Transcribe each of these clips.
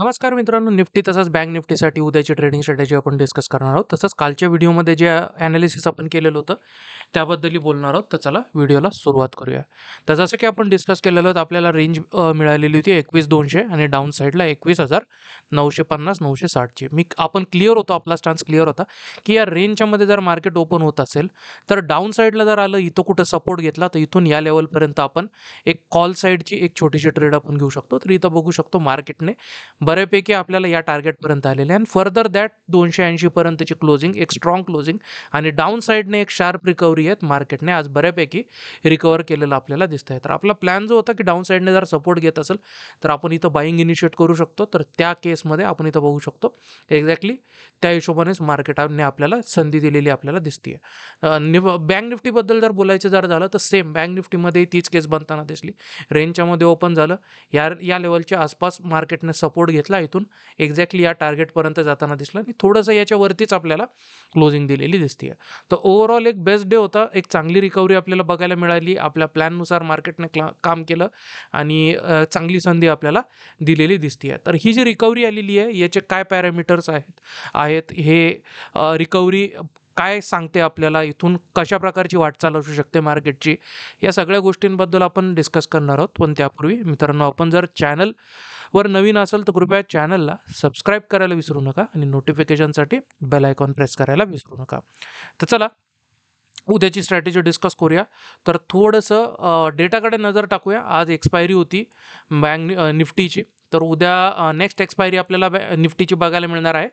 नमस्कार मित्रांनो, निफ्टी तसंच बँक निफ्टीसाठी उद्याची ट्रेडिंग स्ट्रॅटेजी आपण डिस्कस करणार आहोत. तसंच कालच्या व्हिडिओमध्ये जे ॲनालिसिस आपण केलेलं होतं त्याबद्दलही बोलणार आहोत. तर चला व्हिडिओला सुरुवात करूया. तर जसं की आपण डिस्कस केलेलं होतं, आपल्याला रेंज मिळालेली होती 21,200 आणि डाऊन साईडला 21,950-960ची. आपण क्लिअर होतो, आपला स्टान्स क्लिअर होता की या रेंजच्यामध्ये जर मार्केट ओपन होत असेल तर डाऊन साईडला जर आलं, इथं कुठं सपोर्ट घेतला तर इथून या लेवलपर्यंत आपण एक कॉल साईडची एक छोटीशी ट्रेड आपण घेऊ शकतो. तर इथं बघू शकतो मार्केटने बऱ्यापैकी आपल्याला या टार्गेटपर्यंत आलेले आहे आणि फर्दर दॅट 280 पर्यंतची क्लोजिंग, एक स्ट्रॉंग क्लोजिंग आणि डाऊन साईडने एक शार्प रिकव्हरी आहेत. मार्केटने आज बऱ्यापैकी रिकवर केलेलं आपल्याला दिसत आहे. तर आपला प्लॅन जो होता की डाऊन साईडने जर सपोर्ट घेत असेल तर आपण इथं बाईंग इनिशिएट करू शकतो. तर त्या केसमध्ये आपण इथं बघू शकतो एक्झॅक्टली त्या हिशोबानेच मार्केटने आपल्याला संधी दिलेली आपल्याला दिसते. बँक निफ्टीबद्दल जर बोलायचं जर झालं तर सेम बँक निफ्टीमध्ये तीच केस बनताना दिसली. रेंजच्या मध्ये ओपन झालं, या लेवलच्या आसपास मार्केटने सपोर्ट घेतला, इथून एक्झॅक्टली या टार्गेटपर्यंत जाताना दिसला आणि थोडंसं याच्यावरतीच आपल्याला क्लोजिंग दिलेली दिसते. तर ओव्हरऑल एक बेस्ट डे होता. एक चांगली रिकव्हरी आपल्याला बघायला मिळाली. आपल्या प्लॅननुसार मार्केटने काम केलं आणि चांगली संधी आपल्याला दिलेली दिसते. तर ही जी रिकव्हरी आलेली आहे याचे काय पॅरामीटर्स आहेत हे रिकव्हरी काय सांगते आपल्याला, इथून कशा प्रकारची वाटचाल असू शकते मार्केटची, या सगळ्या गोष्टींबद्दल आपण डिस्कस करणार आहोत. पण त्यापूर्वी मित्रांनो, आपण जर चॅनलवर नवीन असेल तर कृपया चॅनलला सबस्क्राईब करायला विसरू नका आणि नोटिफिकेशनसाठी बेल आयकॉन प्रेस करायला विसरू नका. तर चला उद्याची स्ट्रॅटेजी डिस्कस करूया. तर थोडंसं डेटाकडे नजर टाकूया. आज एक्सपायरी होती बँक निफ्टीची. तर उद्या नेक्स्ट एक्सपायरी आपल्याला निफ्टीची बघायला मिळणार आहे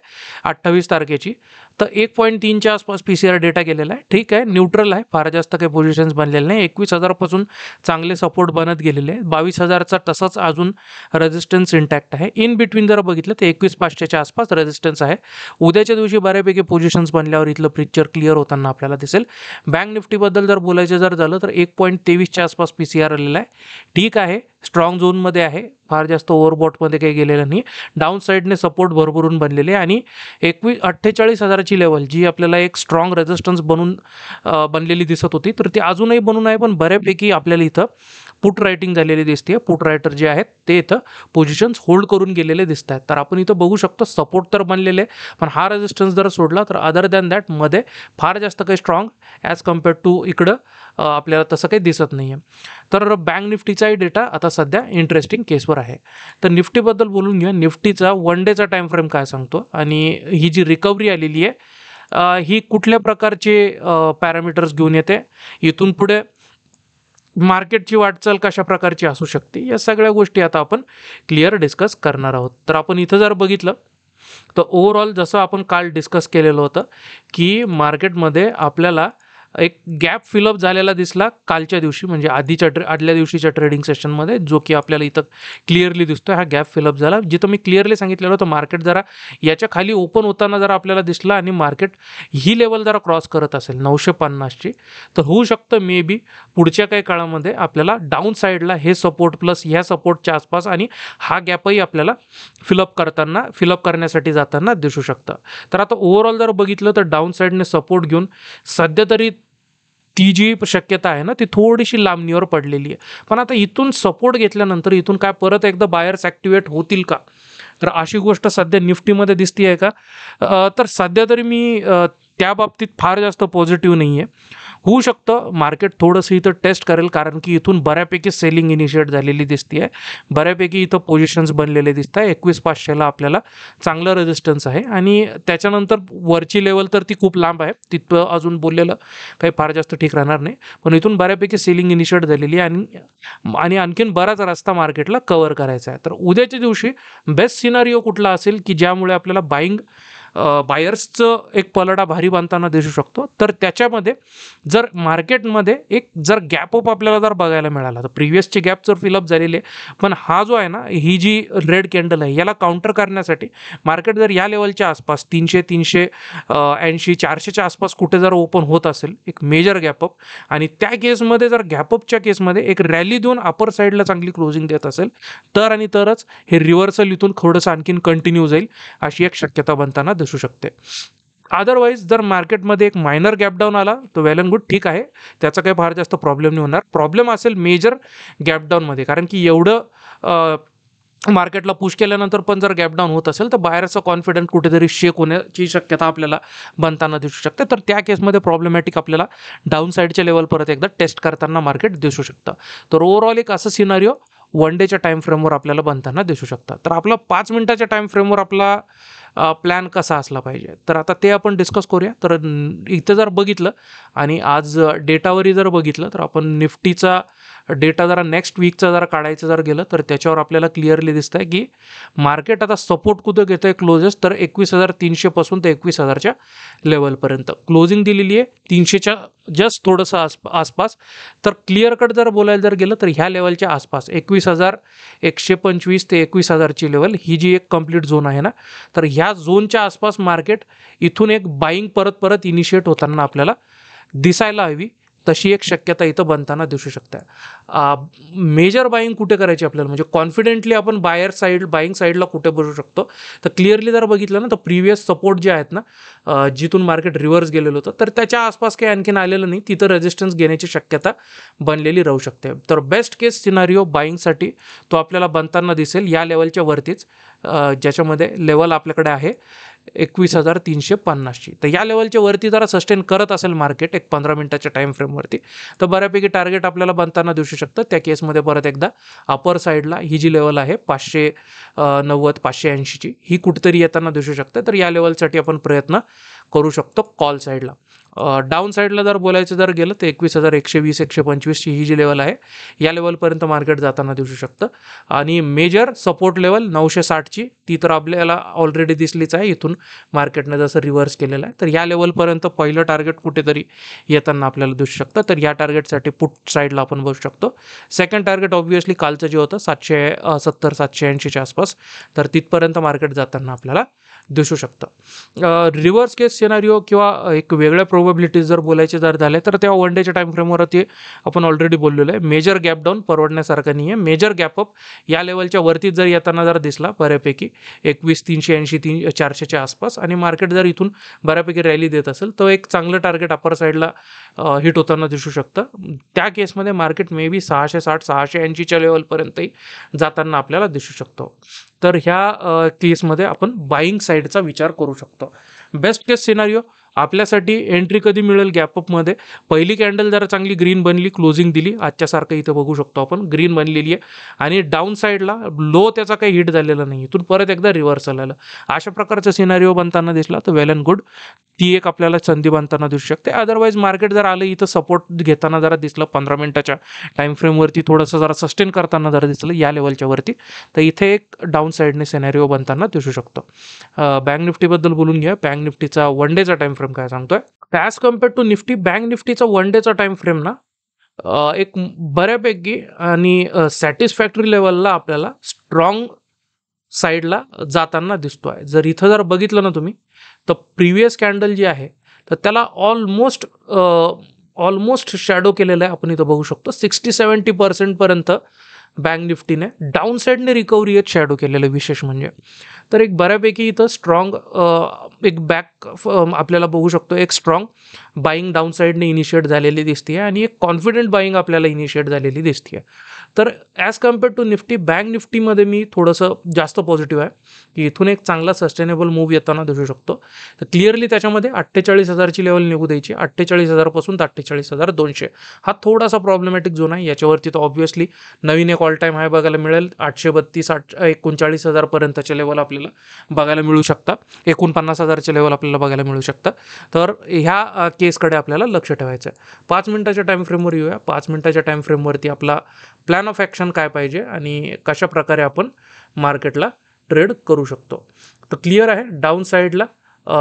28 तारखेची. तर 1.3च्या आसपास PCR डेटा गेलेला आहे. ठीक आहे, न्यूट्रल आहे, फार जास्त काही पोझिशन्स बनलेले नाही. 21,000 चांगले सपोर्ट बनत गेलेले आहेत. 22,000चा तसंच अजून रेजिस्टन्स इंटॅक्ट आहे. इन बिटवीन जर बघितलं तर 21,500च्या आसपास रेजिस्टन्स आहे. उद्याच्या दिवशी बऱ्यापैकी पोझिशन्स बनल्यावर इथलं पिक्चर क्लिअर होताना आपल्याला दिसेल. बँक निफ्टीबद्दल जर बोलायचं जर झालं तर 1.23च्या आसपास PCR आलेला आहे. ठीक आहे, स्ट्रॉंग झोनमध्ये आहे, फार जास्त ओव्हरबॉटमध्ये काही गेलेलं नाही. डाऊन साईडने सपोर्ट भरभरून बनलेले आणि 48,000ची लेवल जी आपल्याला एक स्ट्रॉंग रेजिस्टन्स बनलेली दिसत होती, तर ती अजूनही बनून आहे. पण बऱ्यापैकी आपल्याला इथं पुट रायटिंग झालेली दिसते. पुट रायटर जे आहेत ते इथं पोझिशन्स होल्ड करून गेलेले दिसत आहेत. तर आपण इथं बघू शकतो सपोर्ट तर बनलेले, पण हा रेजिस्टन्स जर सोडला तर अदर दॅन दॅट मध्ये फार जास्त काही स्ट्रॉंग ॲज कम्पेअर्ड टू इकडं आपल्याला तसं काही दिसत नाही आहे. तर बँक निफ्टीचाही डेटा आता सध्या इंटरेस्टिंग केसवर आहे. तर निफ्टीबद्दल बोलून घेऊया. निफ्टीचा 1 डेचा टाइम फ्रेम काय सांगतो आणि ही जी रिकव्हरी आलेली आहे ही कुठल्या प्रकारचे पॅरामीटर्स घेऊन येते, इथून पुढे मार्केटची वाटचाल कशा प्रकारची असू शकते, या सगळ्या गोष्टी आता आपण क्लिअर डिस्कस करणार आहोत. तर आपण इथं जर बघितलं तर ओव्हरऑल जसं आपण काल डिस्कस केलेलं होतं की मार्केटमध्ये आपल्याला एक गॅप फिलअप झालेला दिसला कालच्या दिवशी, म्हणजे आदल्या दिवशीच्या ट्रेडिंग सेशनमध्ये, जो की आपल्याला इथं क्लिअरली दिसतोय. हा गॅप फिलअप झाला, जिथं मी क्लिअरली सांगितलेलं होतं मार्केट जरा याच्या खाली ओपन होताना जर आपल्याला दिसला आणि मार्केट ही लेवल जरा क्रॉस करत असेल 950ची, तर होऊ शकतं मे बी पुढच्या काही काळामध्ये आपल्याला डाऊन साईडला हे सपोर्ट प्लस ह्या सपोर्टच्या आसपास आणि हा गॅपही आपल्याला फिलअप करण्यासाठी जाताना दिसू शकतं. तर आता ओव्हरऑल जर बघितलं तर डाऊन साईडने सपोर्ट घेऊन सध्या तरी ती जी शक्यता आहे ना ती थोडीशी लांबणीवर पडलेली आहे. पण आता इथून सपोर्ट घेतल्यानंतर इथून काय परत एकदा बायर्स ॲक्टिवेट होतील का, तर अशी गोष्ट सध्या निफ्टीमध्ये दिसती आहे का, तर सध्या तरी मी त्या बाबतीत फार जास्त पॉझिटिव्ह नाही आहे. होऊ शकतं मार्केट थोडंसं इथं टेस्ट करेल, कारण की इथून बऱ्यापैकी सेलिंग इनिशिएट झालेली दिसते आहे. बऱ्यापैकी इथं पोझिशन्स बनलेले दिसत आहे. 21,500ला आपल्याला चांगलं रेजिस्टन्स आहे आणि त्याच्यानंतर वरची लेवल तर ती खूप लांब आहे, तिथं अजून बोललेलं काही फार जास्त ठीक राहणार नाही. पण इथून बऱ्यापैकी सेलिंग इनिशिएट झालेली आहे आणि आणखीन बराच रस्ता मार्केटला कव्हर करायचा आहे. तर उद्याच्या दिवशी बेस्ट सिनारिओ कुठला असेल की ज्यामुळे आपल्याला बायर्सचं एक पलडा भारी बांधताना दिसू शकतो, तर त्याच्यामध्ये जर मार्केटमध्ये एक जर गॅप अप आपल्याला जर बघायला मिळाला, तर प्रिव्हियसची गॅप जर फिलअप झालेली आहे, पण हा जो आहे ना ही जी रेड कॅन्डल आहे याला काउंटर करण्यासाठी मार्केट जर या लेवलच्या आसपास 300-380 400च्या आसपास कुठे जर ओपन होत असेल एक मेजर गॅपअप, आणि त्या केसमध्ये जर गॅपअपच्या केसमध्ये एक रॅली देऊन अपर साईडला चांगली क्लोजिंग देत असेल तर आणि तरच हे रिव्हर्सल इथून थोडंसं आणखीन कंटिन्यू जाईल अशी एक शक्यता बनताना दिसू शकते. अदरवाईज जर मार्केटमध्ये एक मायनर गॅपडाऊन आला तर वेल अँड गुड, ठीक आहे, त्याचा काही फार जास्त प्रॉब्लेम नाही होणार. प्रॉब्लेम असेल मेजर गॅपडाऊनमध्ये, कारण की एवढं मार्केटला पुश केल्यानंतर पण जर गॅप डाऊन होत असेल तर बाहेरचा कॉन्फिडन्स कुठेतरी शेक होण्याची शक्यता आपल्याला बनताना दिसू शकते. तर त्या केसमध्ये प्रॉब्लेमॅटिक आपल्याला डाऊन साईडच्या लेवल परत एकदा टेस्ट करताना मार्केट दिसू शकतं. तर ओव्हरऑल एक असं सिनारिओ वन डेच्या टाईम फ्रेमवर आपल्याला बनताना दिसू शकतं. तर आपला 5 मिनिटाच्या टाईम फ्रेमवर आपला प्लॅन कसा असला पाहिजे, तर आता ते आपण डिस्कस करूया. तर इथं जर बघितलं आणि आज डेटावरही जर बघितलं तर आपण निफ्टीचा डेटा जरा नेक्स्ट वीकचा जरा काढायचं जर गेलं तर त्याच्यावर आपल्याला क्लिअरली दिसतंय की मार्केट आता सपोर्ट कुठं घेतं आहे क्लोजेस, तर 21,300 पासून ते 21,000च्या लेवलपर्यंत क्लोजिंग दिलेली आहे 300च्या जस्ट थोडंसं आसपास. तर क्लिअर कट जर बोलायला जर गेलं तर ह्या लेवलच्या आसपास 21,125 ते 21,000ची लेवल ही जी एक कंप्लीट झोन आहे ना, तर ह्या झोनच्या आसपास मार्केट इथून एक बाईंग परत परत इनिशिएट होताना आपल्याला दिसायला हवी. तशी एक शक्यता इथं बनताना दिसू शकते. मेजर बाईंग कुठे करायची आपल्याला, म्हणजे कॉन्फिडेंटली आपण बाईंग साईडला कुठे बसू शकतो, तर क्लिअरली जर बघितलं ना तर प्रिव्हियस सपोर्ट जे आहेत ना, जिथून मार्केट रिव्हर्स गेलेलं होतं तर त्याच्या आसपास काही आणखीन आलेलं नाही, तिथं रेजिस्टन्स घेण्याची शक्यता बनलेली राहू शकते. तर बेस्ट केस सिनारिओ बाईंगसाठी तो आपल्याला बनताना दिसेल या लेवलच्या वरतीच, ज्याच्यामध्ये लेवल आपल्याकडे आहे 21,350ची. तर या लेवलच्या वरती जरा सस्टेन करत असेल मार्केट एक 15 मिनिटाच्या टाईम फ्रेमवरती, तर बऱ्यापैकी टार्गेट आपल्याला बनताना दिसू शकतं. त्या केसमध्ये परत एकदा अपर साईडला ही जी लेवल आहे 590 580ची ही कुठेतरी येताना दिसू शकते. तर या लेवलसाठी आपण प्रयत्न करू शकतो कॉल साईडला. डाऊन साईडला जर बोलायचं जर गेलं तर 21,120 125ची ही जी लेवल आहे या लेवलपर्यंत मार्केट जाताना दिसू शकतं. आणि मेजर सपोर्ट लेवल 960ची ती तर आपल्याला ऑलरेडी दिसलीच आहे. इथून मार्केटनं जसं रिव्हर्स केलेलं आहे तर या लेवलपर्यंत पहिलं टार्गेट कुठेतरी येताना आपल्याला दिसू शकतं. तर या टार्गेटसाठी पुट साईडला आपण बसू शकतो. सेकंड टार्गेट ऑब्व्हियसली कालचं जे होतं 770 780च्या आसपास, तर तिथपर्यंत मार्केट जाताना आपल्याला दिसू शकतं. रिव्हर्स केस सिनारिओ किंवा एक वेगळ्या प्रोबॅबिलिटीज जर बोलायचे जर झाले तर तेव्हा वन डेच्या टाईम फ्रेमवरती आपण ऑलरेडी बोललेलो आहे. मेजर गॅप डाऊन परवडण्यासारखं नाही आहे. मेजर गॅप अप या लेवलच्या वरतीच जर येताना जर दिसला बऱ्यापैकी 21,380 400च्या आसपास आणि मार्केट जर इथून बऱ्यापैकी रॅली देत असेल तर एक चांगलं टार्गेट अपर साईडला हिट होताना दिसू शकतं. त्या केसमध्ये मार्केट मे बी 660 680च्या लेवलपर्यंतही जाताना आपल्याला दिसू शकतो. तर ह्या केसमध्ये आपण बाईंग साईडचा विचार करू शकतो. बेस्ट केस सिनारिओ आपल्यासाठी एंट्री कधी मिळेल गॅपअपमध्ये, पहिली कॅन्डल जरा चांगली ग्रीन बनली, क्लोजिंग दिली आजच्यासारखं इथं बघू शकतो आपण ग्रीन बनलेली आहे आणि डाऊन साईडला लो त्याचा काही हिट झालेला नाही, इथून परत एकदा रिव्हर्सल आलं, अशा प्रकारचा सिनारिओ बनताना दिसला तर वेल अँड गुड, ती एक आपल्याला संधी बनताना दिसू शकते. अदरवाईज मार्केट जर आलं इथं सपोर्ट घेताना जरा दिसलं 15 मिनिटाच्या टाईम फ्रेमवरती थोडंसं जरा सस्टेन करताना जरा दिसलं या लेवलच्या वरती, तर इथे एक डाऊन साईडने सिनारिओ बनताना दिसू शकतो. बँक निफ्टीबद्दल बोलून घ्या. बँक निफ्टीचा वन डेचा टाईम फ्रेम काय सांगतोय as compared to Nifty. Bank निफ्टीचा वन डेचा टाईम फ्रेम ना एक बऱ्यापैकी आणि सॅटिस्फॅक्टरी लेवलला आपल्याला स्ट्रॉंग साईडला जाताना दिसतोय. जर इथं जर बघितलं ना तुम्ही तर प्रिव्हियस कॅन्डल जी आहे तर त्याला ऑलमोस्ट शॅडो केलेलं आहे. आपण इथं बघू शकतो 60-70% पर्यंत बँक निफ्टीने डाऊन साईडने रिकव्हरी येत शॅडो केलेलं विशेष म्हणजे. तर एक बऱ्यापैकी इथं स्ट्रॉंग एक बॅक आपल्याला बघू शकतो, एक स्ट्रॉंग बाईंग डाऊन साईडने इनिशिएट झालेली दिसते आणि एक कॉन्फिडंट बाईंग आपल्याला इनिशिएट झालेली दिसते. तर as compared to Nifty bank निफ्टीमध्ये मी थोडंसं जास्त पॉझिटिव्ह आहे की इथून एक चांगला सस्टेनेबल मूव्ह येताना दिसू शकतो. तर क्लिअरली त्याच्यामध्ये 48,000ची लेवल निघू द्यायची, 48,000 पासून 48,200 हा थोडासा प्रॉब्लेमॅटिक झोन आहे. याच्यावरती तर ऑब्व्हियसली नवीन एक ऑल टाईम हाय बघायला मिळेल. 832 39,000 पर्यंतचे लेवल आपल्याला बघायला मिळू शकतात, 49,000चे लेवल आपल्याला बघायला मिळू शकतात. तर ह्या केसकडे आपल्याला लक्ष ठेवायचं आहे. 5 मिनिटाच्या टाईम फ्रेमवर येऊया. 5 मिनिटाच्या टाईम फ्रेमवरती आपला प्लॅन ऑफ ॲक्शन काय पाहिजे आणि कशा प्रकारे आपण मार्केटला ट्रेड करू शकतो. तर क्लिअर आहे डाऊन साईडला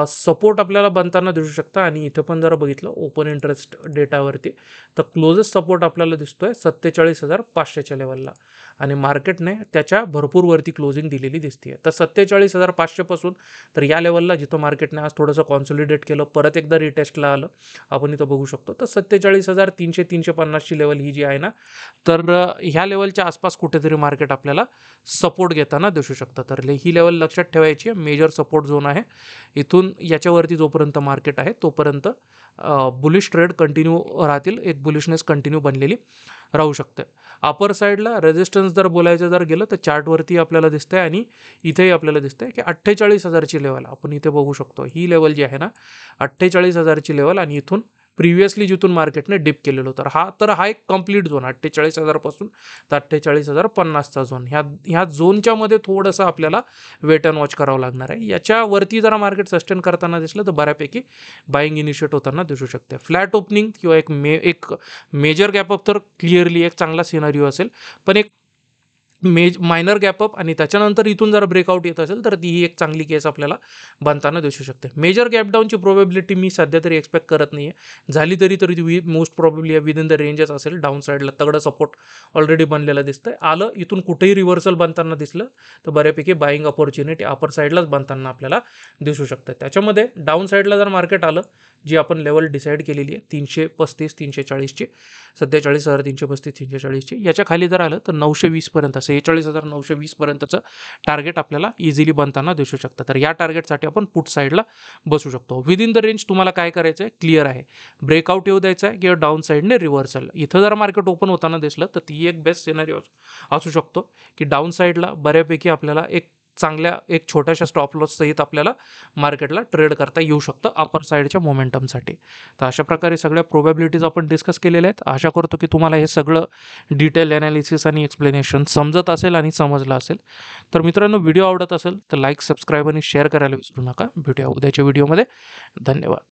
सपोर्ट आपल्याला बनताना दिसू शकतं आणि इथं पण जरा बघितलं ओपन इंटरेस्ट डेटावरती तर क्लोजेस्ट सपोर्ट आपल्याला दिसतोय 47,500च्या लेवलला आणि मार्केटने त्याच्या भरपूर वरती क्लोजिंग दिलेली दिसते. तर 47,500 पासून तर या लेवलला जिथं मार्केटने आज थोडंसं कॉन्सॉलिडेट केलं, परत एकदा रिटेस्टला आलं, आपण इथं बघू शकतो. तर 47,300 350ची लेवल ही जी आहे ना, तर ह्या लेवलच्या आसपास कुठेतरी मार्केट आपल्याला सपोर्ट घेताना दिसू शकतं. तर ही लेवल लक्षात ठेवायची आहे, मेजर सपोर्ट झोन आहे. इथून याच्यावरती जोपर्यंत मार्केट आहे तोपर्यंत बुलिश ट्रेड कंटिन्यू राहतील, एक बुलिशनेस कंटिन्यू बनलेली राहू शकते. अपर साईडला रेजिस्टन्स जर बोलायचं जर गेलं तर चार्टवरती आपल्याला दिसतंय आणि इथेही आपल्याला दिसतंय की 48,000ची लेवल आपण इथे बघू शकतो. ही लेवल जी आहे ना 48,000ची लेवल आणि इथून प्रिव्हियसली जिथून मार्केटने डिप केलेलं होतं तर हा एक कंप्लीट झोन 48,000 पासून तर 48,050चा झोन. ह्या झोनच्या मध्ये थोडंसं आपल्याला वेट अँड वॉच करावं लागणार आहे. याच्यावरती जरा मार्केट सस्टेन करताना दिसलं तर बऱ्यापैकी बाईंग इनिशिएट होताना दिसू शकते. फ्लॅट ओपनिंग किंवा एक मेजर गॅपअप तर क्लिअरली एक चांगला सिनारिओ असेल, पण एक मायनर गॅपअप आणि त्याच्यानंतर इथून जर ब्रेकआउट येत असेल तर ती एक चांगली केस आपल्याला बनताना दिसू शकते. मेजर गॅपडाऊनची प्रोबेबिलिटी मी सध्या तरी एक्सपेक्ट करत नाही आहे. झाली तरी most probably within the ranges असेल. डाऊन साईडला तगडं सपोर्ट ऑलरेडी बनलेलं दिसतंय. आलं इथून कुठेही रिव्हर्सल बनताना दिसलं तर बऱ्यापैकी बाईंग अपॉर्च्युनिटी अपर साईडलाच बनताना आपल्याला दिसू शकतं. त्याच्यामध्ये डाऊन साईडला जर मार्केट आलं, जी आपण लेवल डिसाईड केलेली आहे 335 340ची, सध्या 40,335 340ची, याच्या खाली जर आलं तर 920 पर्यंत 46,920 पर्यंतचं टार्गेट आपल्याला इझिली बनताना दिसू शकतं. तर या टार्गेटसाठी आपण पुट साईडला बसू शकतो. विदिन द रेंज तुम्हाला काय करायचं आहे क्लिअर आहे. ब्रेकआउट येऊ द्यायचं आहे किंवा डाऊन साईडने रिव्हर्सल. इथं जर मार्केट ओपन होताना दिसलं तर ती एक बेस्ट सिनारिओ असू शकतो की डाऊन साईडला बऱ्यापैकी आपल्याला एक छोट्याशा स्टॉप लॉस सहित आपल्याला मार्केटला ट्रेड करता येऊ शकतं अपर साईडच्या मोमेंटमसाठी. तर अशा प्रकारे सगळ्या प्रोबॅबिलिटीज आपण डिस्कस केलेल्या आहेत. आशा करतो की तुम्हाला हे सगळं डिटेल ॲनालिसिस आणि एक्सप्लेनेशन समजत असेल आणि समजलं असेल. तर मित्रांनो, व्हिडिओ आवडत असेल तर लाईक, सबस्क्राईब आणि शेअर करायला विसरू नका. भेटूया उद्याच्या व्हिडिओमध्ये. धन्यवाद.